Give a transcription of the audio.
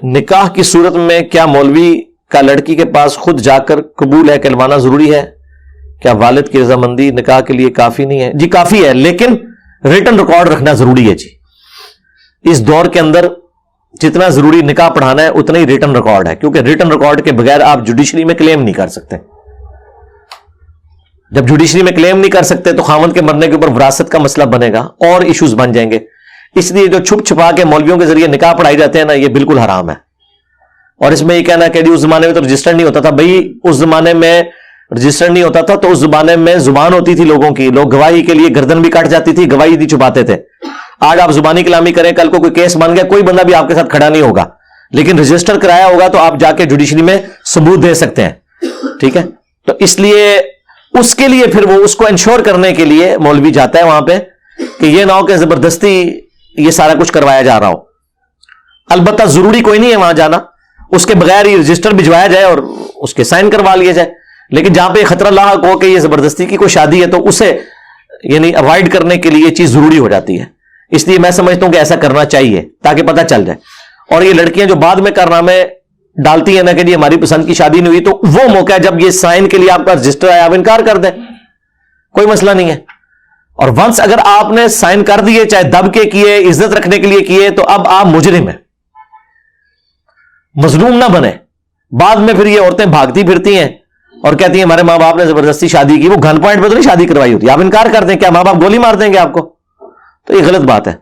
نکاح کی صورت میں کیا مولوی کا لڑکی کے پاس خود جا کر قبول ہے کہلوانا ضروری ہے؟ کیا والد کی رضامندی نکاح کے لیے کافی نہیں ہے؟ جی کافی ہے، لیکن ریٹن ریکارڈ رکھنا ضروری ہے جی. اس دور کے اندر جتنا ضروری نکاح پڑھانا ہے اتنا ہی ریٹن ریکارڈ ہے، کیونکہ ریٹن ریکارڈ کے بغیر آپ جوڈیشری میں کلیم نہیں کر سکتے. جب جوڈیشری میں کلیم نہیں کر سکتے تو خاوند کے مرنے کے اوپر وراثت کا مسئلہ بنے گا اور ایشوز بن جائیں گے. اس لیے جو چھپ چھپا کے مولویوں کے ذریعے نکاح پڑھائی جاتے ہیں نا، یہ بالکل حرام ہے. اور اس میں یہ کہنا کہ اس زمانے میں تو رجسٹر نہیں ہوتا تھا، بھائی اس زمانے میں رجسٹر نہیں ہوتا تھا تو اس زمانے میں زبان ہوتی تھی لوگوں کی، لوگ گواہی کے لیے گردن بھی کٹ جاتی تھی، گواہی نہیں چھپاتے تھے. آج آپ زبانی کلامی کریں، کل کو کوئی کیس بن گیا کوئی بندہ بھی آپ کے ساتھ کھڑا نہیں ہوگا، لیکن رجسٹر کرایا ہوگا تو آپ جا کے جوڈیشری میں ثبوت دے سکتے ہیں. ٹھیک ہے، تو اس لیے اس کے لیے پھر وہ اس کو انشور کرنے کے لیے مولوی جاتا ہے وہاں پہ کہ یہ نہ ہو کہ زبردستی یہ سارا کچھ کروایا جا رہا ہو. البتہ ضروری کوئی نہیں ہے وہاں جانا، اس کے بغیر ہی رجسٹر بھجوایا جائے اور اس کے سائن کروا لیے جائے. لیکن جہاں پہ خطرہ لاحق ہو کہ یہ زبردستی کی کوئی شادی ہے تو اسے یعنی اوائڈ کرنے کے لیے یہ چیز ضروری ہو جاتی ہے. اس لیے میں سمجھتا ہوں کہ ایسا کرنا چاہیے تاکہ پتہ چل جائے. اور یہ لڑکیاں جو بعد میں کارنامے ڈالتی ہیں نا کہ جی ہماری پسند کی شادی نہیں ہوئی، تو وہ موقع ہے جب یہ سائن کے لیے آپ کا رجسٹر ہے، آپ انکار کر دیں، کوئی مسئلہ نہیں ہے. اور ونس اگر آپ نے سائن کر دیے، چاہے دب کے کیے، عزت رکھنے کے لیے کیے، تو اب آپ مجرم ہیں، مظلوم نہ بنے. بعد میں پھر یہ عورتیں بھاگتی پھرتی ہیں اور کہتی ہیں ہمارے ماں باپ نے زبردستی شادی کی. وہ گن پوائنٹ پہ تو نہیں شادی کروائی ہوتی، آپ انکار کر دیں، کیا ماں باپ گولی مار دیں گے آپ کو؟ تو یہ غلط بات ہے.